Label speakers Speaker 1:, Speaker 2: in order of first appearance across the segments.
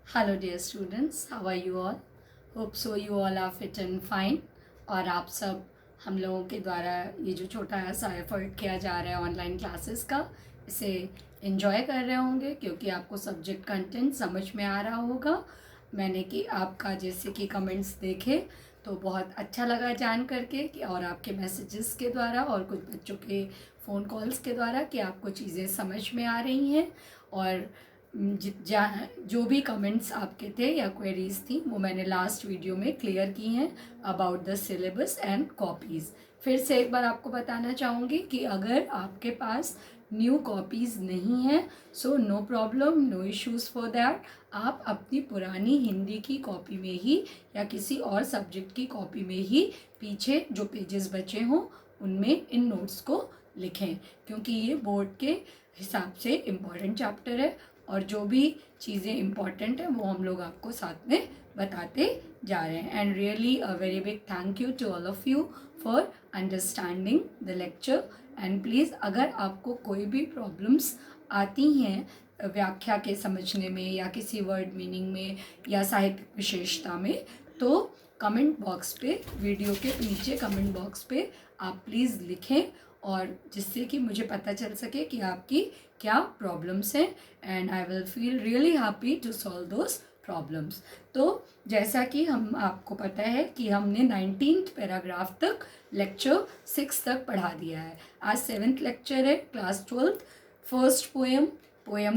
Speaker 1: Hello dear students, how are you all? Hope so you all are fit and fine. और आप सब हम लोगों के द्वारा ये जो छोटा सा एफर्ट किया जा रहा है ऑनलाइन क्लासेस का, इसे एंजॉय कर रहे होंगे क्योंकि आपको सब्जेक्ट कंटेंट समझ में आ रहा होगा। मैंने कि आपका जैसे कि कमेंट्स देखे तो बहुत अच्छा लगा जान करके कि और आपके मैसेजेस के द्वारा और कुछ बच्चों के फ़ोन कॉल्स के द्वारा कि आपको चीज़ें समझ में आ रही हैं। और जो भी कमेंट्स आपके थे या क्वेरीज थी वो मैंने लास्ट वीडियो में क्लियर की हैं about the syllabus and copies. फिर से एक बार आपको बताना चाहूँगी कि अगर आपके पास न्यू कॉपीज़ नहीं हैं so no problem, no issues for that. आप अपनी पुरानी हिंदी की कॉपी में ही या किसी और सब्जेक्ट की कॉपी में ही पीछे जो पेजेस बचे हों उनमें इन नोट्स को लिखें, क्योंकि ये बोर्ड के हिसाब से इम्पॉर्टेंट चैप्टर है और जो भी चीज़ें इम्पॉर्टेंट हैं वो हम लोग आपको साथ में बताते जा रहे हैं। And really a very big thank you to all of you for understanding the lecture. And please अगर आपको कोई भी प्रॉब्लम्स आती हैं व्याख्या के समझने में या किसी वर्ड मीनिंग में या साहित्यिक विशेषता में, तो कमेंट बॉक्स पे, वीडियो के नीचे कमेंट बॉक्स पे आप प्लीज़ लिखें और जिससे कि मुझे पता चल सके कि आपकी क्या प्रॉब्लम्स हैं and I will feel really happy to solve those problems. तो जैसा कि हम आपको पता है कि हमने 19th पैराग्राफ तक लेक्चर 6 तक पढ़ा दिया है। आज 7th लेक्चर है, क्लास 12th, फर्स्ट पोएम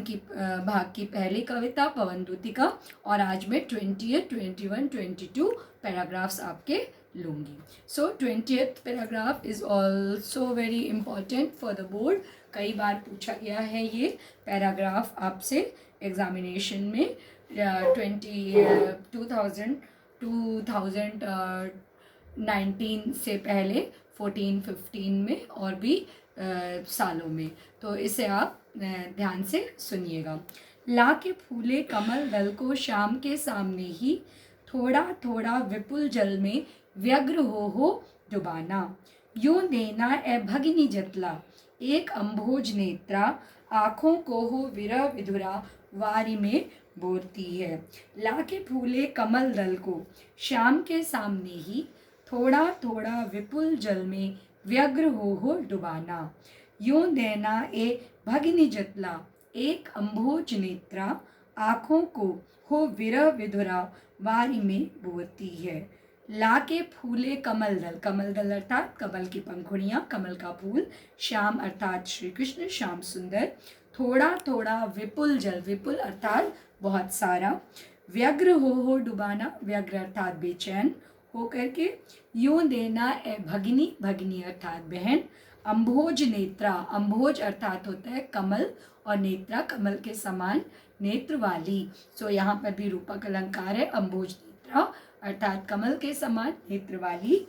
Speaker 1: की भाग की पहली कविता पवनदूतिका। और आज मैं 20th, 21, 22 पैराग्राफ्स आपके लूँगी। सो 20th paragraph is also very important for the board. कई बार पूछा गया है ये पैराग्राफ आपसे एग्जामिनेशन में 2019 से पहले 14-15 में और भी सालों में। तो इसे आप ध्यान से सुनिएगा। ला के फूले कमल दल को शाम के सामने ही, थोड़ा थोड़ा विपुल जल में व्यग्र हो डुबाना। यूं देना ए भगिनी जतला, एक अम्भोज नेत्रा, आँखों को हो विरह विधुरा वारी में बोलती है। लाके फूले कमल दल को शाम के सामने ही, थोड़ा थोड़ा विपुल जल में व्यग्र हो डुबाना। यूं देना ए भगिनी जतला, एक अम्भोज नेत्रा, आँखों को हो विरह विधुरा वारी में बोलती है। लाके फूले कमल दल, कमल दल अर्थात कमल की पंखुड़ियाँ, कमल का फूल, श्याम अर्थात श्री कृष्ण, श्याम सुंदर, थोड़ा थोड़ा विपुल जल, विपुल अर्थात बहुत सारा, व्यग्र हो डुबाना, व्यग्र अर्थात बेचैन हो करके, यूं देना ए भगिनी, भगिनी अर्थात बहन, अम्भोज नेत्रा, अम्भोज अर्थात होता है कमल और नेत्रा कमल के समान नेत्र वाली। सो यहाँ पर भी रूपक अलंकार है, अम्भोज नेत्रा अर्थात कमल के समान नेत्र वाली,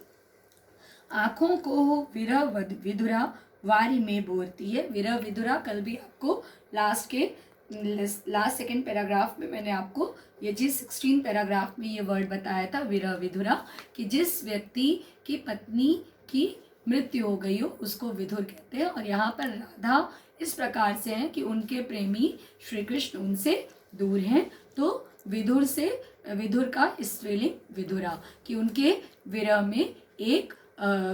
Speaker 1: आँखों को हो विरह विधुरा वारी में बोलती है। विरह विधुरा कल भी आपको लास्ट सेकेंड पैराग्राफ में मैंने आपको ये चीज़ 16 पैराग्राफ में ये वर्ड बताया था, विरह विधुरा, कि जिस व्यक्ति की पत्नी की मृत्यु हो गई हो उसको विधुर कहते हैं। और यहाँ पर राधा इस प्रकार से हैं कि उनके प्रेमी श्री कृष्ण उनसे दूर हैं, तो विधुर से, विधुर का स्त्रीलिंग विधुरा, कि उनके विरह में एक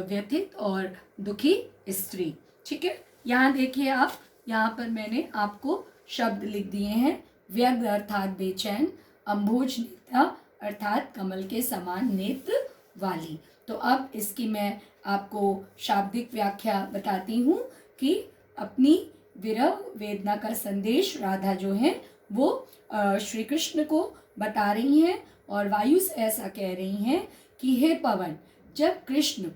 Speaker 1: व्यथित और दुखी स्त्री। ठीक है, यहाँ देखिए आप, यहाँ पर मैंने आपको शब्द लिख दिए हैं। व्यग्र अर्थात बेचैन, अम्भोज नेत्रा अर्थात कमल के समान नेत्र वाली। तो अब इसकी मैं आपको शाब्दिक व्याख्या बताती हूँ कि अपनी विरह वेदना का संदेश राधा जो है वो श्री कृष्ण को बता रही हैं और वायु से ऐसा कह रही हैं कि हे पवन, जब कृष्ण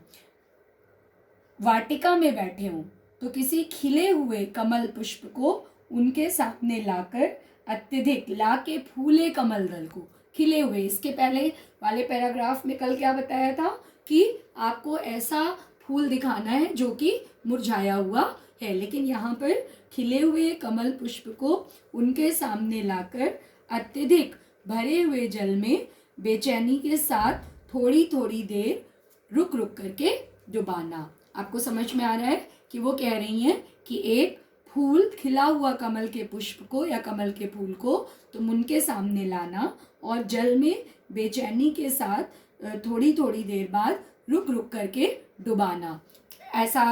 Speaker 1: वाटिका में बैठे हों तो किसी खिले हुए कमल पुष्प को उनके सामने लाकर अत्यधिक, ला के फूले कमल दल को, खिले हुए, इसके पहले वाले पैराग्राफ में कल क्या बताया था कि आपको ऐसा फूल दिखाना है जो कि मुरझाया हुआ है, लेकिन यहाँ पर खिले हुए कमल पुष्प को उनके सामने लाकर अत्यधिक भरे हुए जल में बेचैनी के साथ थोड़ी थोड़ी देर रुक रुक करके डुबाना। आपको समझ में आ रहा है कि वो कह रही हैं कि एक फूल, खिला हुआ कमल के पुष्प को या कमल के फूल को तुम उनके सामने लाना और जल में बेचैनी के साथ थोड़ी थोड़ी देर बाद रुक रुक करके डुबाना। ऐसा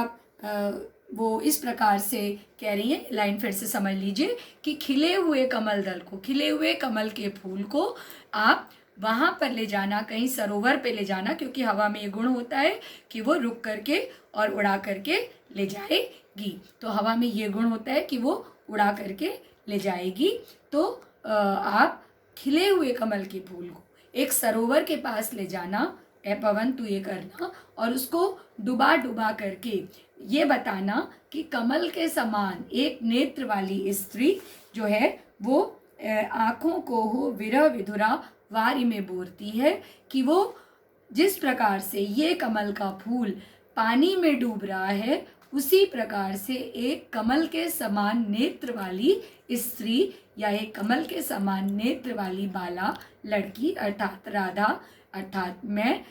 Speaker 1: वो इस प्रकार से कह रही है, लाइन फिर से समझ लीजिए कि खिले हुए कमल दल को, खिले हुए कमल के फूल को आप वहाँ पर ले जाना, कहीं सरोवर पे ले जाना, क्योंकि हवा में ये गुण होता है कि वो रुक करके और उड़ा करके ले जाएगी। तो हवा में ये गुण होता है कि वो उड़ा करके ले जाएगी। तो आप खिले हुए कमल के फूल को एक सरोवर के पास ले जाना, ए पवन तू ये करना, और उसको डुबा डुबा करके ये बताना कि कमल के समान एक नेत्र वाली स्त्री जो है वो आँखों को हो विरह विधुरा वारी में बोरती है, कि वो जिस प्रकार से ये कमल का फूल पानी में डूब रहा है, उसी प्रकार से एक कमल के समान नेत्र वाली स्त्री या एक कमल के समान नेत्र वाली बाला, लड़की अर्थात राधा, अर्थात मैं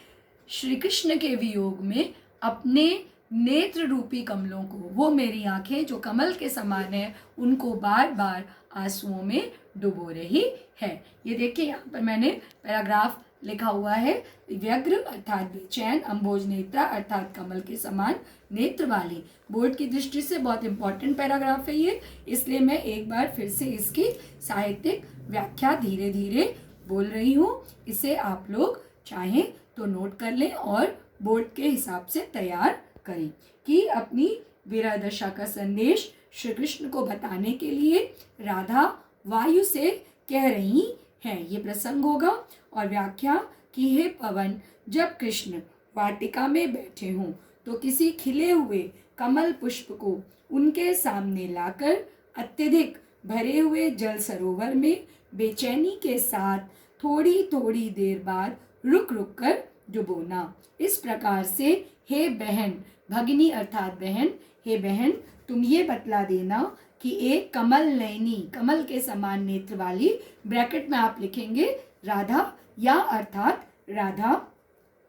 Speaker 1: श्री कृष्ण के वियोग में अपने नेत्र रूपी कमलों को, वो मेरी आंखें जो कमल के समान है, उनको बार बार आंसुओं में डुबो रही है। ये देखिए यहाँ पर मैंने पैराग्राफ लिखा हुआ है, व्यग्र अर्थात बेचैन, अम्भोज नेत्रा अर्थात कमल के समान नेत्र वाली। बोर्ड की दृष्टि से बहुत इंपॉर्टेंट पैराग्राफ है ये, इसलिए मैं एक बार फिर से इसकी साहित्यिक व्याख्या धीरे धीरे बोल रही हूँ। इसे आप लोग चाहें तो नोट कर लें और बोर्ड के हिसाब से तैयार करें कि अपनी विरह दशा का संदेश श्री कृष्ण को बताने के लिए राधा वायु से कह रही हैं। ये प्रसंग होगा और व्याख्या कि हे पवन, जब कृष्ण वाटिका में बैठे हों तो किसी खिले हुए कमल पुष्प को उनके सामने लाकर अत्यधिक भरे हुए जल सरोवर में बेचैनी के साथ थोड़ी थोड़ी देर बाद रुक रुक कर डुबोना। इस प्रकार से हे बहन, भगिनी अर्थात बहन, हे बहन तुम ये बतला देना कि एक कमल नयनी, कमल के समान नेत्र वाली, ब्रैकेट में आप लिखेंगे राधा या अर्थात राधा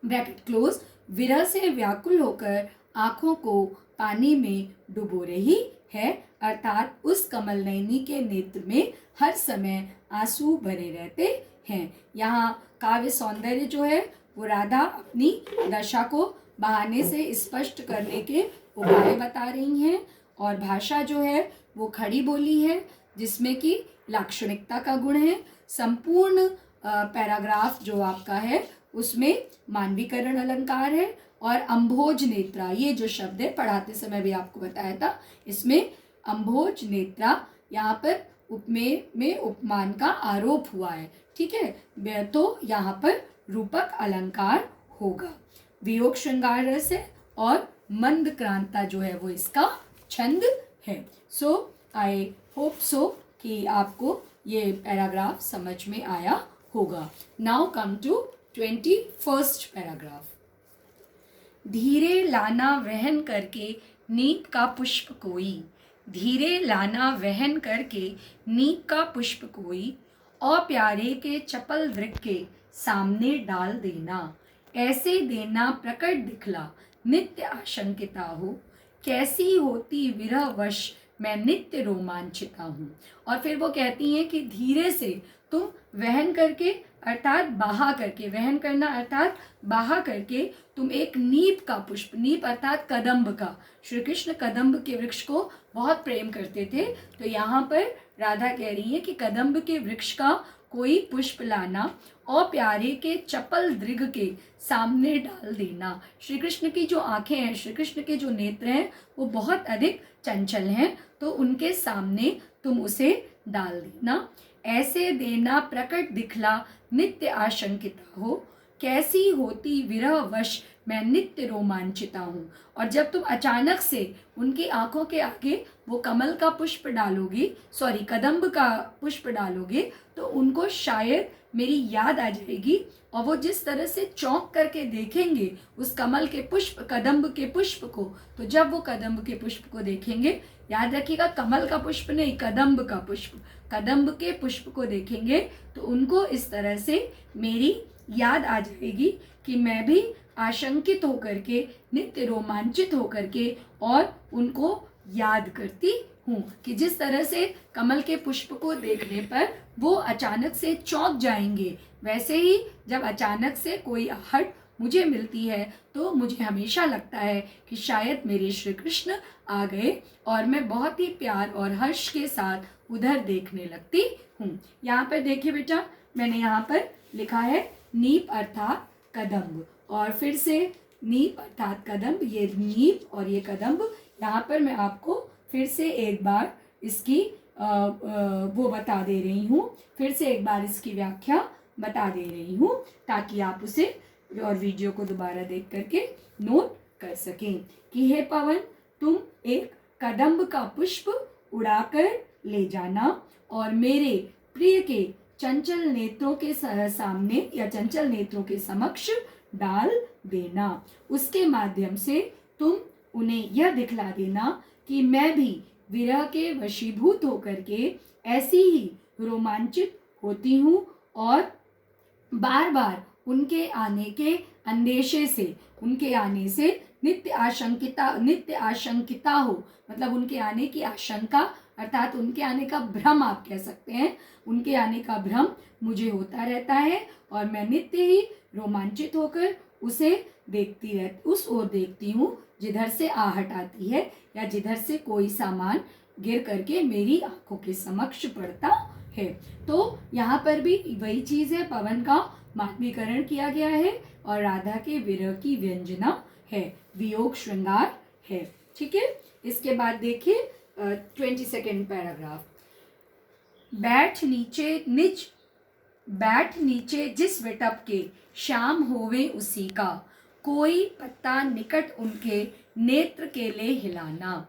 Speaker 1: ब्रैकेट क्लोज, विरह से व्याकुल होकर आँखों को पानी में डुबो रही है, अर्थात उस कमल नयनी के नेत्र में हर समय आंसू भरे रहते हैं। यहाँ काव्य सौंदर्य जो है वो राधा अपनी दशा को बहाने से स्पष्ट करने के उपाय बता रही हैं, और भाषा जो है वो खड़ी बोली है जिसमें कि लाक्षणिकता का गुण है। संपूर्ण पैराग्राफ जो आपका है उसमें मानवीकरण अलंकार है, और अम्भोज नेत्रा ये जो शब्द है पढ़ाते समय भी आपको बताया था, इसमें अम्भोज नेत्रा यहाँ पर उपमेय में उपमान का आरोप हुआ है, ठीक है। तो यहाँ पर रूपक अलंकार होगा। वियोग श्रृंगार रस है और मंद क्रांता जो है वो इसका छंद है। सो आई होप सो कि आपको ये पैराग्राफ समझ में आया होगा। Now come to 21st paragraph. धीरे लाना वहन करके नीप का पुष्प कोई, धीरे लाना वहन करके नीप का पुष्प कोई, और प्यारे के चपल दृक के सामने डाल देना, ऐसे देना प्रकट दिखला नित्य आशंकिता हो, कैसी होती विरह वश मैं नित्य रोमांचिता हूँ। और फिर वो कहती हैं कि धीरे से तुम वहन करके अर्थात बहा करके, वहन करना अर्थात बहा करके तुम एक नीप का पुष्प, नीप अर्थात कदम्ब का, श्री कृष्ण कदम्ब के वृक्ष को बहुत प्रेम करते थे, तो यहाँ पर राधा कह रही है कि कदम्ब के वृक्ष का कोई पुष्प लाना और प्यारे के चपल दृग के सामने डाल देना। श्री कृष्ण की जो आंखें हैं, श्री कृष्ण के जो नेत्र हैं वो बहुत अधिक चंचल हैं, तो उनके सामने तुम उसे डाल देना, ऐसे देना प्रकट दिखला नित्य आशंकिता हो, कैसी होती विरह वश मैं नित्य रोमांचिता हूँ। और जब तुम अचानक से उनकी आंखों के आगे वो कमल का पुष्प डालोगी, सॉरी कदम्ब का पुष्प डालोगे, तो उनको शायद मेरी याद आ जाएगी, और वो जिस तरह से चौंक करके देखेंगे उस कमल के पुष्प, कदम्ब के पुष्प को, तो जब वो कदम्ब के पुष्प को देखेंगे, याद रखिएगा कमल का पुष्प नहीं, कदम्ब का पुष्प, कदम्ब के पुष्प को देखेंगे तो उनको इस तरह से मेरी याद आ जाएगी कि मैं भी आशंकित होकर के, नित्य रोमांचित होकर के और उनको याद करती हूँ कि जिस तरह से कमल के पुष्प को देखने पर वो अचानक से चौंक जाएंगे, वैसे ही जब अचानक से कोई आहट मुझे मिलती है तो मुझे हमेशा लगता है कि शायद मेरे श्री कृष्ण आ गए और मैं बहुत ही प्यार और हर्ष के साथ उधर देखने लगती हूँ। यहाँ पर देखिए बेटा, मैंने यहाँ पर लिखा है नीप अर्थात कदम्ब, और फिर से नीप अर्थात कदम्ब, ये नीप और ये कदम्ब। यहाँ पर मैं आपको फिर से एक बार इसकी वो बता दे रही हूँ, फिर से एक बार इसकी व्याख्या बता दे रही हूँ ताकि आप उसे और वीडियो को दोबारा देख करके नोट कर सकें कि हे पवन, तुम एक कदम्ब का पुष्प उड़ाकर ले जाना और मेरे प्रिय के चंचल नेत्रों के सामने या चंचल नेत्रों के समक्ष डाल देना। उसके माध्यम से तुम उन्हें यह दिखला देना कि मैं भी विरह के वशीभूत होकर के ऐसी ही रोमांचित होती हूँ और बार बार उनके आने के अंदेशे से, उनके आने से नित्य आशंकिता हो, मतलब उनके आने की आशंका अर्थात उनके आने का भ्रम आप कह सकते हैं, उनके आने का भ्रम मुझे होता रहता है और मैं नित्य ही रोमांचित होकर उसे उस ओर देखती हूँ जिधर से आहट आती है या जिधर से कोई सामान गिर करके मेरी आंखों के समक्ष पड़ता है। तो यहाँ पर भी वही चीज है, पवन का मानवीकरण किया गया है और राधा के विरह की व्यंजना है, वियोग श्रृंगार है। ठीक है, इसके बाद देखिए 22nd पैराग्राफ। बैठ नीचे जिस विटप के शाम होवे उसी का, कोई पत्ता निकट उनके नेत्र के ले हिलाना।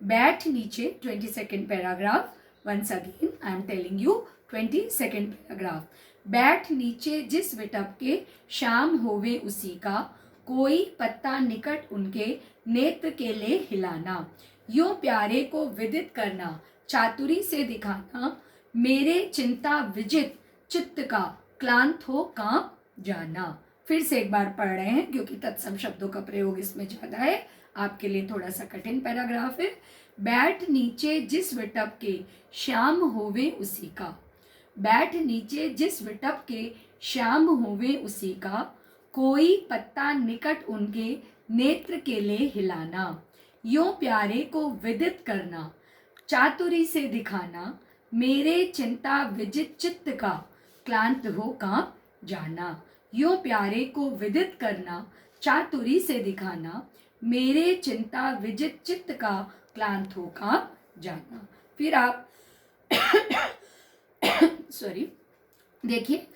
Speaker 1: बैठ नीचे 22nd paragraph, once again I am telling you 22nd paragraph. बैठ नीचे जिस विटप के शाम होवे उसी का, कोई पत्ता निकट उनके नेत्र के ले हिलाना। यूं प्यारे को विदित करना, चातुरी से दिखाना, मेरे चिंता विजित चित्त का क्लांत हो कांप जाना। फिर से एक बार पढ़ रहे हैं क्योंकि तत्सम शब्दों का प्रयोग इसमें ज्यादा है, आपके लिए थोड़ा सा कठिन पैराग्राफ है। बैठ नीचे जिस विटप के श्याम होवे उसी का, बैठ नीचे जिस विटप के श्याम होवे उसी का, कोई पत्ता निकट उनके नेत्र के ले हिलाना। यूं प्यारे को विदित करना, चातुरी से दिखाना, मेरे चिंता विजित चित्त का क्लांत हो कांप जाना। यूं प्यारे को विदित करना, चातुरी से दिखाना, मेरे चिंता विजित चित्त का क्लांत हो कांप जाना। फिर आप सॉरी देखिए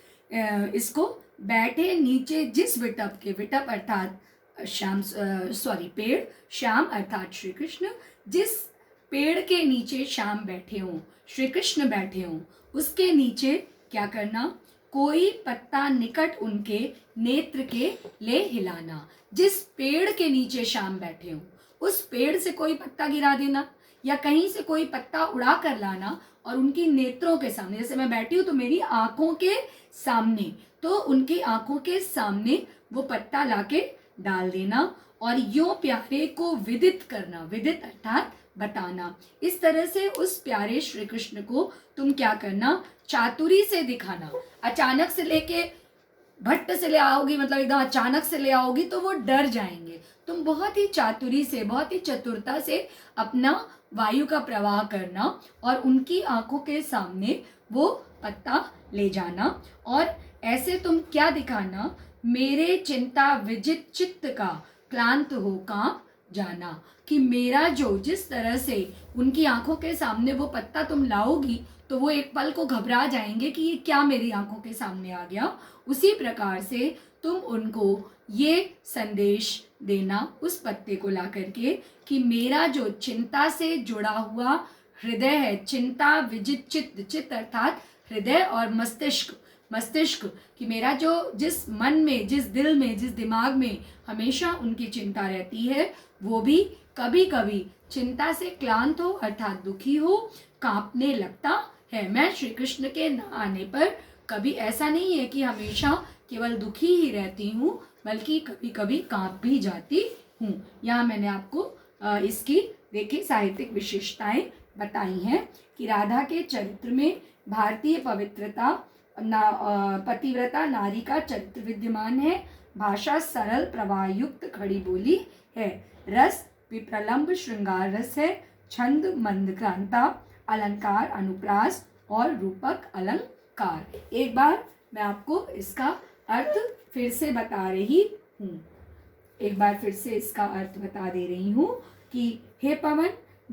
Speaker 1: इसको, बैठे नीचे जिस विटप के, विटप अर्थात श्याम पेड़, श्याम अर्थात श्री कृष्ण, जिस पेड़ के नीचे श्याम बैठे हों, श्री कृष्ण बैठे हों, उसके नीचे क्या करना, कोई पत्ता निकट उनके नेत्र के ले हिलाना। जिस पेड़ के नीचे श्याम बैठे हों उस पेड़ से कोई पत्ता गिरा देना या कहीं से कोई पत्ता उड़ा कर लाना और उनकी नेत्रों के सामने, जैसे मैं बैठी हूँ तो मेरी आंखों के सामने, तो उनकी आंखों के सामने वो पत्ता लाके डाल देना और यूं प्यारे को विदित करना, विदित अर्थात बताना। इस तरह से उस प्यारे श्री कृष्ण को तुम क्या करना, चातुरी से दिखाना। अचानक से लेके भट्ट से ले आओगी, मतलब एकदम अचानक से ले आओगी तो वो डर जाएंगे। तुम बहुत ही चातुरी से, बहुत ही चतुरता से अपना वायु का प्रवाह करना और उनकी आंखों के सामने वो पत्ता ले जाना और ऐसे तुम क्या दिखाना, मेरे चिंता विजित चित्त का क्लांत हो कांप जाना, कि मेरा जो जिस तरह से उनकी आंखों के सामने वो पत्ता तुम लाओगी तो वो एक पल को घबरा जाएंगे कि ये क्या मेरी आंखों के सामने आ गया। उसी प्रकार से तुम उनको ये संदेश देना उस पत्ते को ला करके कि मेरा जो चिंता से जुड़ा हुआ हृदय है, चिंता विजित चित्त, चित्त अर्थात हृदय और मस्तिष्क कि मेरा जो जिस मन में, जिस दिल में, जिस दिमाग में हमेशा उनकी चिंता रहती है, वो भी कभी कभी चिंता से क्लांत हो अर्थात दुखी हो, कांपने लगता है। मैं श्री कृष्ण के न आने पर कभी ऐसा नहीं है कि हमेशा केवल दुखी ही रहती हूँ, बल्कि कभी कभी कांप भी जाती हूँ। यहाँ मैंने आपको इसकी देखिए साहित्यिक विशेषताएं बताई हैं कि राधा के चरित्र में भारतीय पतिव्रता नारी का चरित्र विद्यमान है। भाषा सरल प्रवाह युक्त खड़ी बोली है। रस विप्रलंब श्रृंगार रस है। छंद मंदक्रांता, अलंकार अनुप्रास और रूपक अलंकार। एक बार मैं आपको इसका अर्थ फिर से बता रही हूँ। एक बार फिर से इसका अर्थ बता दे रही हूँ कि हे पवन,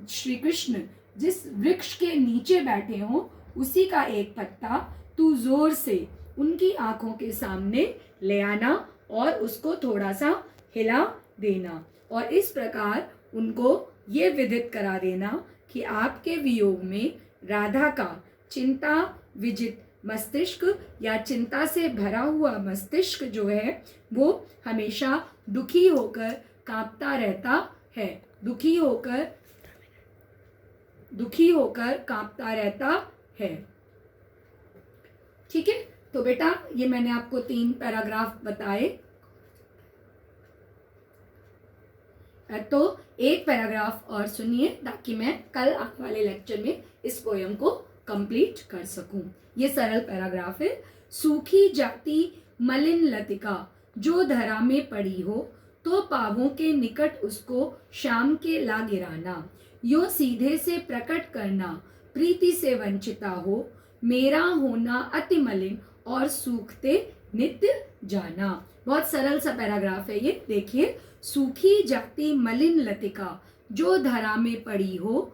Speaker 1: श्री कृष्ण जिस वृक्ष के नीचे बैठे हो उसी का एक पत्ता तू जोर से उनकी आंखों के सामने ले आना और उसको थोड़ा सा हिला देना और इस प्रकार उनको ये विदित करा देना कि आपके वियोग में राधा का चिंता विजित मस्तिष्क या चिंता से भरा हुआ मस्तिष्क जो है वो हमेशा दुखी होकर कांपता रहता है। दुखी होकर कांपता रहता है। ठीक है, तो बेटा ये मैंने आपको 3 पैराग्राफ बताए। तो एक पैराग्राफ और सुनिए ताकि मैं कल आने वाले लेक्चर में इस पोयम को कंप्लीट कर सकूं। ये सरल पैराग्राफ है। सूखी जाती मलिन लतिका जो धरा में पड़ी हो तो पावों के निकट उसको शाम के ला गिराना। यो सीधे से प्रकट करना प्रीति से वंचिता हो, मेरा होना अति मलिन और सूखते नित्य जाना। बहुत सरल सा पैराग्राफ है ये। देखिए, सूखी जाती मलिन लतिका जो धरा में पड़ी हो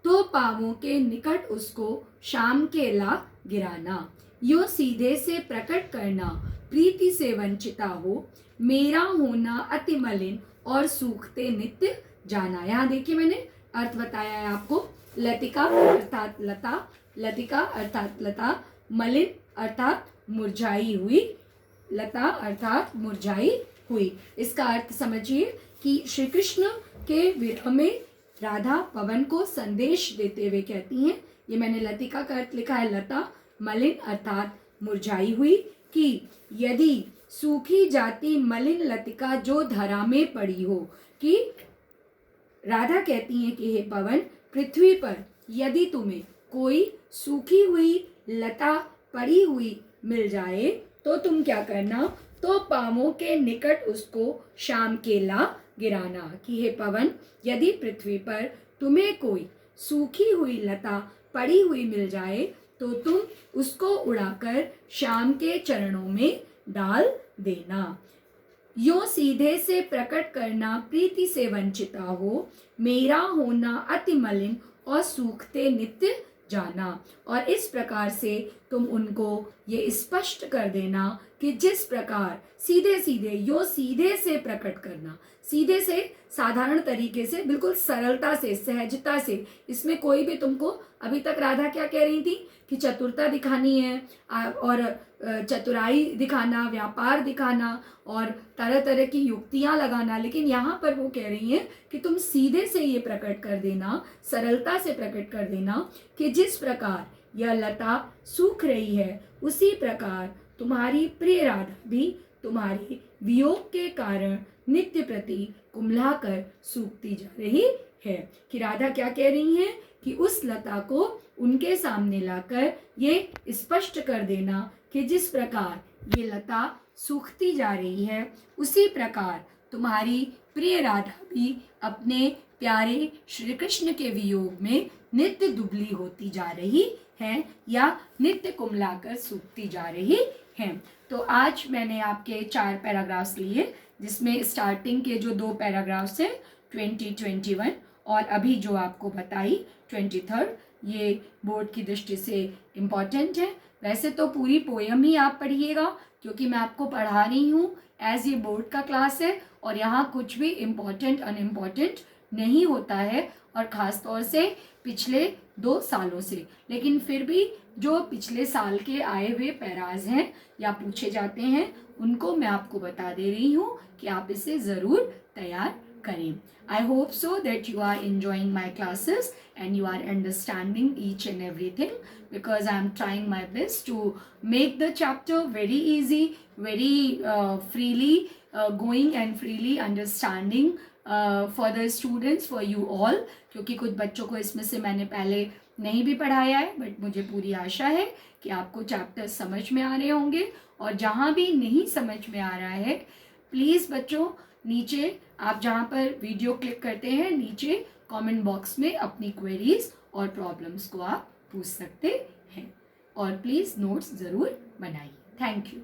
Speaker 1: तो पावों के निकट उसको शाम के ला गिराना। यो सीधे से प्रकट करना प्रीति से वंचिता हो, मेरा होना अति मलिन और सूखते नित्य जाना। यहाँ देखिए मैंने अर्थ बताया है आपको। लतिका अर्थात लता, लतिका अर्थात लता, मलिन अर्थात मुरझाई हुई, लता अर्थात मुरझाई हुई। इसका अर्थ समझिए कि श्री कृष्ण के विरह में राधा पवन को संदेश देते हुए कहती हैं, ये मैंने लतिका का अर्थ लिखा है लता, मलिन अर्थात मुरझाई हुई, कि यदि सूखी जाती मलिन लतिका जो धरा में पड़ी हो, कि राधा कहती हैं कि हे पवन, पृथ्वी पर यदि तुम्हें कोई सूखी हुई लता पड़ी हुई मिल जाए तो तुम क्या करना, तो पांवों के निकट उसको शाम के ला गिराना। कि हे पवन, यदि पृथ्वी पर तुम्हें कोई सूखी हुई लता पड़ी हुई मिल जाए तो तुम उसको उड़ाकर शाम के चरणों में डाल देना। यो सीधे से प्रकट करना प्रीति से वंचिता हो, मेरा होना अति मलिन और सूखते नित्य जाना। और इस प्रकार से तुम उनको ये स्पष्ट कर देना कि जिस प्रकार सीधे सीधे, यो सीधे से प्रकट करना, सीधे से साधारण तरीके से, बिल्कुल सरलता से, सहजता से, इसमें कोई भी तुमको, अभी तक राधा क्या कह रही थी कि चतुरता दिखानी है और चतुराई दिखाना, व्यापार दिखाना और तरह तरह की युक्तियां लगाना, लेकिन यहाँ पर वो कह रही हैं कि तुम सीधे से ये प्रकट कर देना, सरलता से प्रकट कर देना कि जिस प्रकार यह लता सूख रही है उसी प्रकार तुम्हारी प्रिय राधा भी तुम्हारी वियोग के कारण नित्य प्रति कुम्हला कर सूखती जा रही है। कि राधा क्या कह रही हैं कि उस लता को उनके सामने लाकर ये स्पष्ट कर देना कि जिस प्रकार ये लता सूखती जा रही है उसी प्रकार तुम्हारी प्रिय राधा भी अपने प्यारे श्री कृष्ण के वियोग में नित्य दुबली होती जा रही है या नित्य कुम्हलाकर सूखती जा रही है। तो आज मैंने आपके 4 पैराग्राफ्स लिए, जिसमें स्टार्टिंग के जो 2 पैराग्राफ्स हैं 2021 और अभी जो आपको बताई 23rd, ये बोर्ड की दृष्टि से इम्पॉर्टेंट है। वैसे तो पूरी पोयम ही आप पढ़िएगा क्योंकि मैं आपको पढ़ा रही हूँ एज ये बोर्ड का क्लास है और यहाँ कुछ भी इम्पॉर्टेंट अनइम्पॉर्टेंट नहीं होता है, और ख़ास तौर से पिछले 2 सालों से। लेकिन फिर भी जो पिछले साल के आए हुए पैराज हैं या पूछे जाते हैं उनको मैं आपको बता दे रही हूँ कि आप इसे ज़रूर तैयार करें। I hope so that you are enjoying my classes and you are understanding each and everything, because I am trying my best to make the chapter very easy, very freely going and freely understanding for the students, for you all, क्योंकि कुछ बच्चों को इसमें से मैंने पहले नहीं भी पढ़ाया है, बट मुझे पूरी आशा है कि आपको चैप्टर्स समझ में आ रहे होंगे। और जहाँ भी नहीं समझ में आ रहा है, प्लीज़ बच्चों नीचे आप जहाँ पर वीडियो क्लिक करते हैं, नीचे कमेंट बॉक्स में अपनी क्वेरीज और प्रॉब्लम्स को आप पूछ सकते हैं। और प्लीज़ नोट्स ज़रूर बनाइए। Thank you.